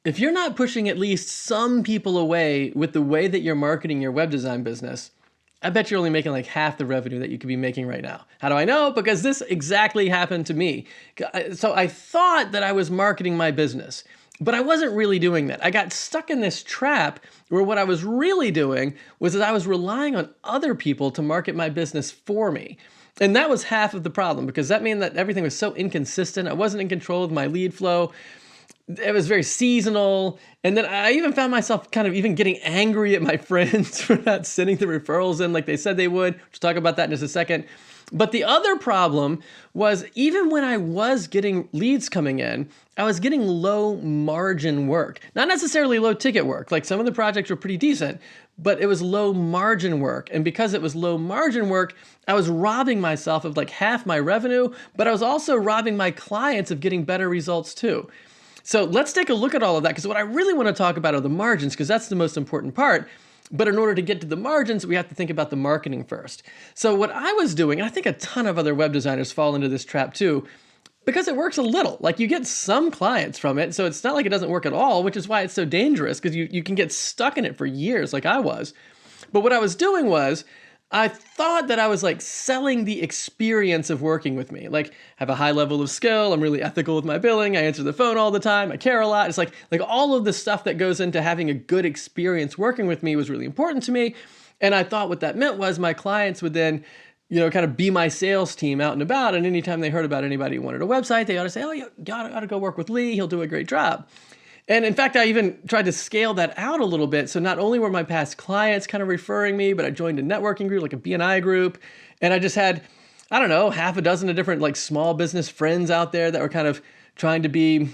if you're not pushing at least some people away with the way that you're marketing your web design business, I bet you're only making like half the revenue that you could be making right now. How do I know? Because this exactly happened to me. So I thought that I was marketing my business, but I wasn't really doing that. I got stuck in this trap where what I was really doing was that I was relying on other people to market my business for me. And that was half of the problem, because that meant that everything was so inconsistent. I wasn't in control of my lead flow. It was very seasonal. And then I even found myself kind of even getting angry at my friends for not sending the referrals in like they said they would. We'll talk about that in just a second. But the other problem was, even when I was getting leads coming in, I was getting low margin work. Not necessarily low ticket work. Like, some of the projects were pretty decent, but it was low margin work. And because it was low margin work, I was robbing myself of like half my revenue, but I was also robbing my clients of getting better results too. So let's take a look at all of that, because what I really want to talk about are the margins, because that's the most important part. But in order to get to the margins, we have to think about the marketing first. So what I was doing, and I think a ton of other web designers fall into this trap too, because it works a little. Like, you get some clients from it, so it's not like it doesn't work at all, which is why it's so dangerous, because you can get stuck in it for years like I was. But what I was doing was, I thought that I was like selling the experience of working with me. Like, I have a high level of skill, I'm really ethical with my billing, I answer the phone all the time, I care a lot. It's like all of the stuff that goes into having a good experience working with me was really important to me. And I thought what that meant was my clients would then, kind of be my sales team out and about. And anytime they heard about anybody who wanted a website, they ought to say, oh, you ought to go work with Lee, he'll do a great job. And in fact, I even tried to scale that out a little bit. So not only were my past clients kind of referring me, but I joined a networking group, like a BNI group. And I just had, I don't know, half a dozen of different like small business friends out there that were kind of trying to be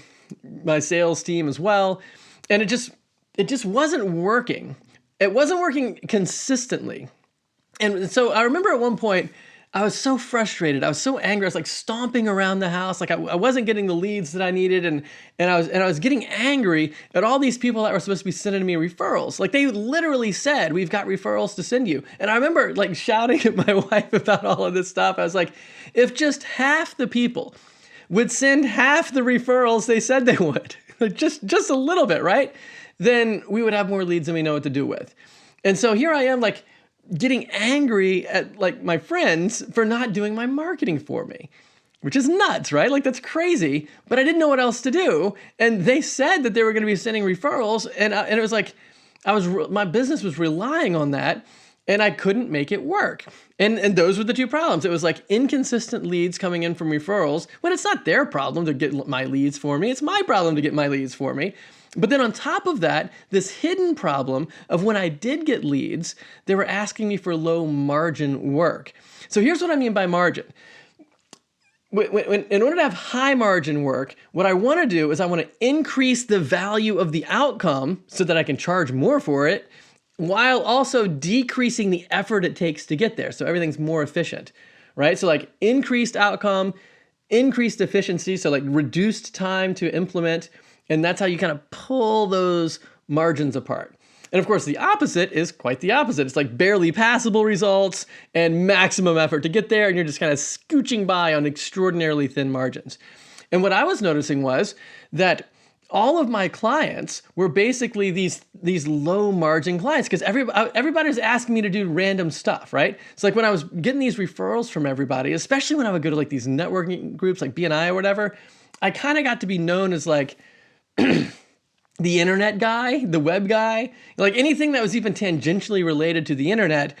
my sales team as well. And it just wasn't working. It wasn't working consistently. And so I remember at one point, I was so frustrated. I was so angry. I was like stomping around the house. Like, I wasn't getting the leads that I needed. And I was getting angry at all these people that were supposed to be sending me referrals. Like, they literally said, we've got referrals to send you. And I remember like shouting at my wife about all of this stuff. I was like, if just half the people would send half the referrals they said they would, just a little bit, right? Then we would have more leads than we know what to do with. And so here I am, like, getting angry at like my friends for not doing my marketing for me, which is nuts, right? Like, that's crazy, but I didn't know what else to do. And they said that they were going to be sending referrals. And it was like, my business was relying on that, and I couldn't make it work. And those were the two problems. It was like inconsistent leads coming in from referrals, when it's not their problem to get my leads for me. It's my problem to get my leads for me. But then on top of that, this hidden problem of when I did get leads, they were asking me for low margin work. So here's what I mean by margin. In order to have high margin work, what I want to do is I want to increase the value of the outcome so that I can charge more for it, while also decreasing the effort it takes to get there. So everything's more efficient, right? So like increased outcome, increased efficiency, so like reduced time to implement. And that's how you kind of pull those margins apart. And of course, the opposite is quite the opposite. It's like barely passable results and maximum effort to get there, and you're just kind of scooching by on extraordinarily thin margins. And what I was noticing was that all of my clients were basically these low margin clients, because everybody's asking me to do random stuff, right? So like, when I was getting these referrals from everybody, especially when I would go to like these networking groups like BNI or whatever, I kind of got to be known as like the internet guy, the web guy. Like, anything that was even tangentially related to the internet,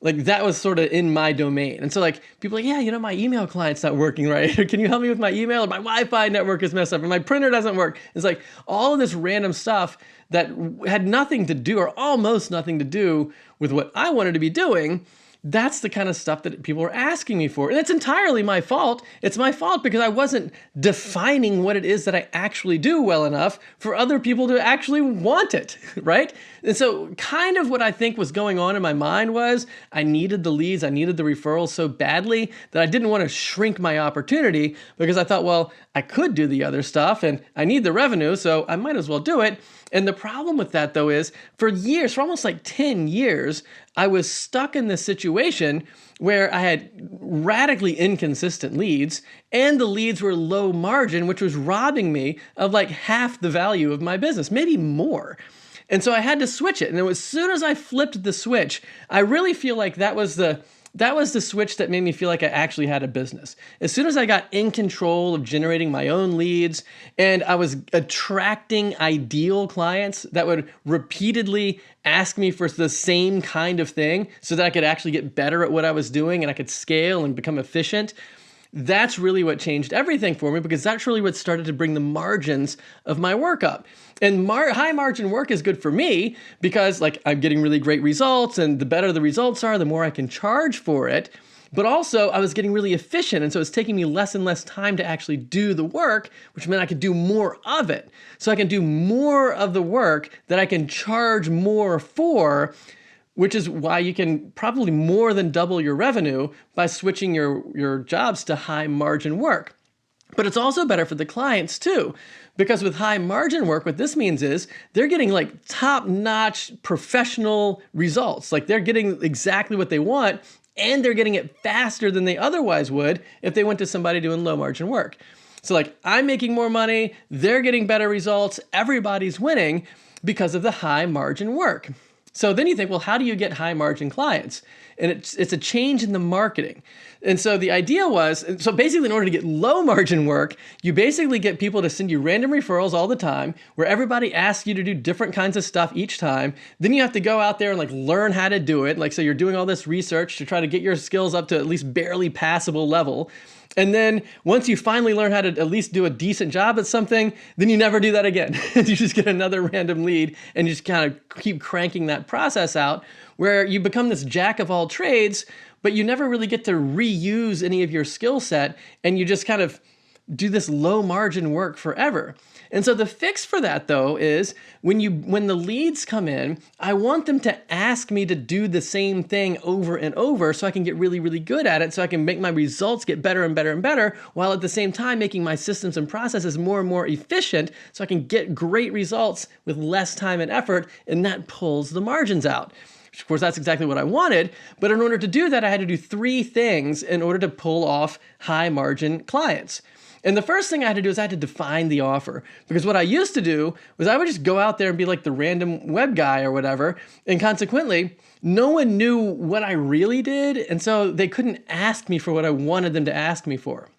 like, that was sort of in my domain. And so like, people are like, yeah, my email client's not working right. Can you help me with my email? Or my Wi-Fi network is messed up, and my printer doesn't work. It's like all of this random stuff that had nothing to do, or almost nothing to do, with what I wanted to be doing. That's the kind of stuff that people are asking me for. And it's entirely my fault. It's my fault because I wasn't defining what it is that I actually do well enough for other people to actually want it, right? And so kind of what I think was going on in my mind was, I needed the leads, I needed the referrals so badly that I didn't want to shrink my opportunity, because I thought, well, I could do the other stuff and I need the revenue, so I might as well do it. And the problem with that, though, is for years, for almost like 10 years, I was stuck in this situation where I had radically inconsistent leads and the leads were low margin, which was robbing me of like half the value of my business, maybe more. And so I had to switch it. And as soon as I flipped the switch, I really feel like that was the switch that made me feel like I actually had a business. As soon as I got in control of generating my own leads and I was attracting ideal clients that would repeatedly ask me for the same kind of thing so that I could actually get better at what I was doing and I could scale and become efficient, that's really what changed everything for me, because that's really what started to bring the margins of my work up. And high margin work is good for me because like I'm getting really great results, and the better the results are, the more I can charge for it. But also I was getting really efficient, and so it's taking me less and less time to actually do the work, which meant I could do more of it. So I can do more of the work that I can charge more for, which is why you can probably more than double your revenue by switching your jobs to high margin work. But it's also better for the clients too, because with high margin work, what this means is they're getting like top-notch professional results. Like they're getting exactly what they want, and they're getting it faster than they otherwise would if they went to somebody doing low margin work. So like I'm making more money, they're getting better results, everybody's winning because of the high margin work. So then you think, well, how do you get high margin clients? And it's a change in the marketing. And so the idea was, so basically in order to get low margin work, you basically get people to send you random referrals all the time where everybody asks you to do different kinds of stuff each time. Then you have to go out there and like learn how to do it. Like, so you're doing all this research to try to get your skills up to at least barely passable level. And then once you finally learn how to at least do a decent job at something, then you never do that again. You just get another random lead and you just kind of keep cranking that process out where you become this jack of all trades, but you never really get to reuse any of your skill set, and you just kind of do this low margin work forever. And so the fix for that though is when the leads come in, I want them to ask me to do the same thing over and over so I can get really, really good at it, so I can make my results get better and better and better, while at the same time making my systems and processes more and more efficient so I can get great results with less time and effort, and that pulls the margins out. Of course, that's exactly what I wanted, but in order to do that, I had to do 3 things in order to pull off high margin clients. And the first thing I had to do is I had to define the offer, because what I used to do was I would just go out there and be like the random web guy or whatever, and consequently, no one knew what I really did, and so they couldn't ask me for what I wanted them to ask me for.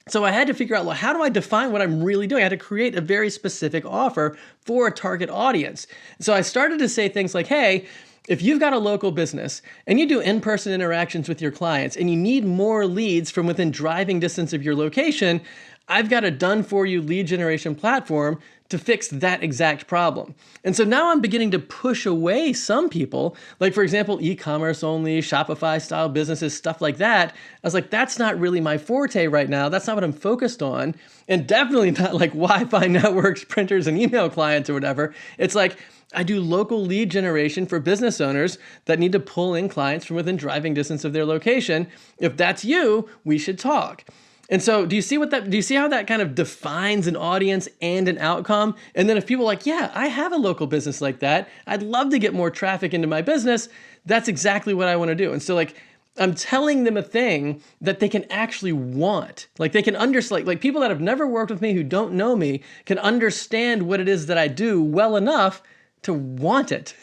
So I had to figure out, well, how do I define what I'm really doing? I had to create a very specific offer for a target audience. So I started to say things like, hey, if you've got a local business and you do in-person interactions with your clients and you need more leads from within driving distance of your location, I've got a done-for-you lead generation platform to fix that exact problem. And so now I'm beginning to push away some people, like for example, e-commerce only, Shopify style businesses, stuff like that. I was like, that's not really my forte right now. That's not what I'm focused on. And definitely not like Wi-Fi networks, printers, and email clients or whatever. It's like, I do local lead generation for business owners that need to pull in clients from within driving distance of their location. If that's you, we should talk. And so do you see how that kind of defines an audience and an outcome? And then if people are like, yeah, I have a local business like that, I'd love to get more traffic into my business, that's exactly what I want to do. And so like, I'm telling them a thing that they can actually want. Like they can understand, like people that have never worked with me who don't know me can understand what it is that I do well enough to want it,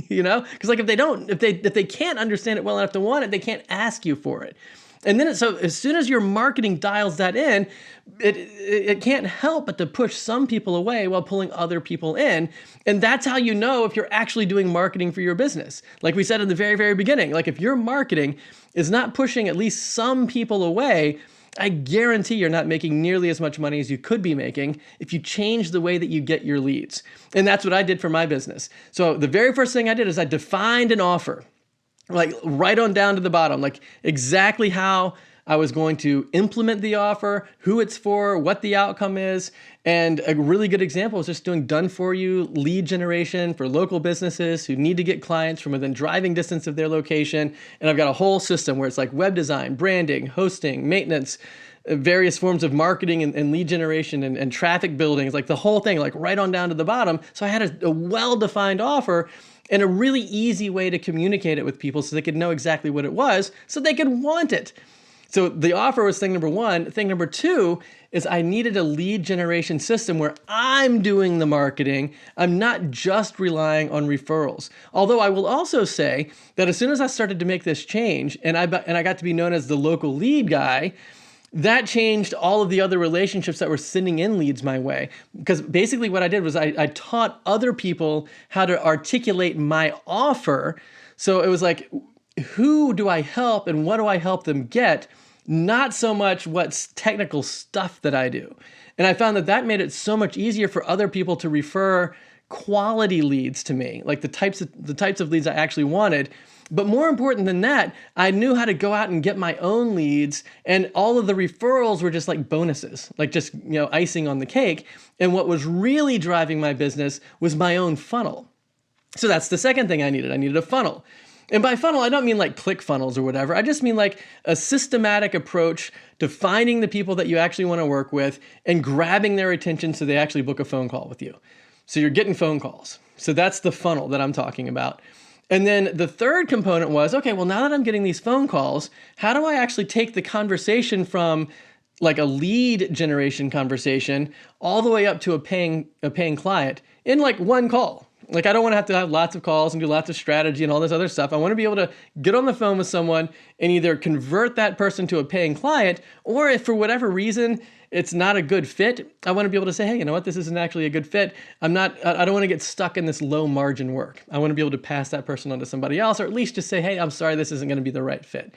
you know? Because like if they can't understand it well enough to want it, they can't ask you for it. And then so as soon as your marketing dials that in, it can't help but to push some people away while pulling other people in. And that's how you know if you're actually doing marketing for your business. Like we said in the very, very beginning, like if your marketing is not pushing at least some people away, I guarantee you're not making nearly as much money as you could be making if you change the way that you get your leads. And that's what I did for my business. So the very first thing I did is I defined an offer, like right on down to the bottom, like exactly how I was going to implement the offer, who it's for, what the outcome is. And a really good example is just doing done-for-you lead generation for local businesses who need to get clients from within driving distance of their location. And I've got a whole system where it's like web design, branding, hosting, maintenance, various forms of marketing and lead generation and traffic building, like the whole thing, like right on down to the bottom. So I had a well-defined offer and a really easy way to communicate it with people so they could know exactly what it was, so they could want it. So the offer was thing number one. Thing number two is I needed a lead generation system where I'm doing the marketing. I'm not just relying on referrals. Although I will also say that as soon as I started to make this change and I got to be known as the local lead guy, that changed all of the other relationships that were sending in leads my way. Because basically what I did was I taught other people how to articulate my offer. So it was like, who do I help and what do I help them get? Not so much what's technical stuff that I do. And I found that that made it so much easier for other people to refer quality leads to me, like the types of leads I actually wanted. But more important than that, I knew how to go out and get my own leads, and all of the referrals were just like bonuses, like just, icing on the cake. And what was really driving my business was my own funnel. So that's the second thing I needed. I needed a funnel. And by funnel, I don't mean like click funnels or whatever. I just mean like a systematic approach to finding the people that you actually want to work with and grabbing their attention so they actually book a phone call with you. So you're getting phone calls. So that's the funnel that I'm talking about. And then the third component was, okay, well, now that I'm getting these phone calls, how do I actually take the conversation from like a lead generation conversation all the way up to a paying client in like one call? Like, I don't want to have lots of calls and do lots of strategy and all this other stuff. I want to be able to get on the phone with someone and either convert that person to a paying client, or if for whatever reason it's not a good fit, I want to be able to say, hey, you know what, this isn't actually a good fit. I don't want to get stuck in this low margin work. I want to be able to pass that person on to somebody else, or at least just say, hey, I'm sorry, this isn't going to be the right fit.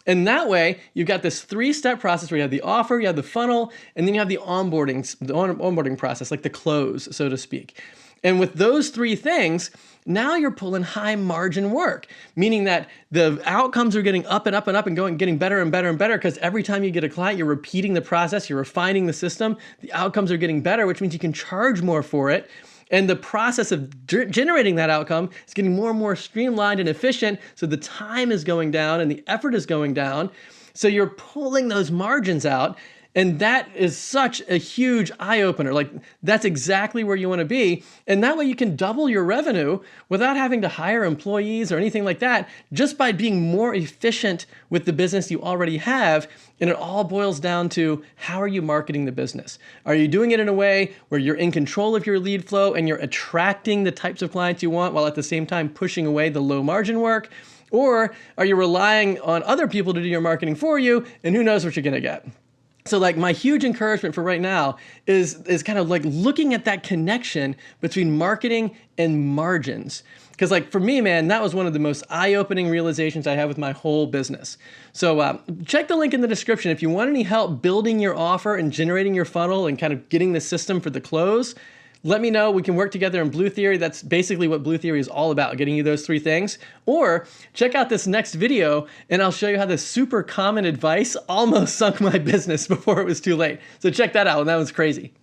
And that way, you've got this 3-step process where you have the offer, you have the funnel, and then you have the onboarding process, like the close, so to speak. And with those 3 things, now you're pulling high margin work, meaning that the outcomes are getting up and up and up and getting better and better and better, because every time you get a client, you're repeating the process, you're refining the system, the outcomes are getting better, which means you can charge more for it. And the process of generating that outcome is getting more and more streamlined and efficient, so the time is going down and the effort is going down. So you're pulling those margins out. And that is such a huge eye-opener. Like, that's exactly where you want to be. And that way you can double your revenue without having to hire employees or anything like that, just by being more efficient with the business you already have. And it all boils down to, how are you marketing the business? Are you doing it in a way where you're in control of your lead flow and you're attracting the types of clients you want while at the same time pushing away the low margin work? Or are you relying on other people to do your marketing for you, and who knows what you're going to get? So like, my huge encouragement for right now is kind of like looking at that connection between marketing and margins. Because like, for me, man, that was one of the most eye-opening realizations I have with my whole business. So check the link in the description if you want any help building your offer and generating your funnel and kind of getting the system for the close. Let me know. We can work together in Blue Theory. That's basically what Blue Theory is all about, getting you those 3 things. Or check out this next video and I'll show you how this super common advice almost sunk my business before it was too late. So check that out, and that was crazy.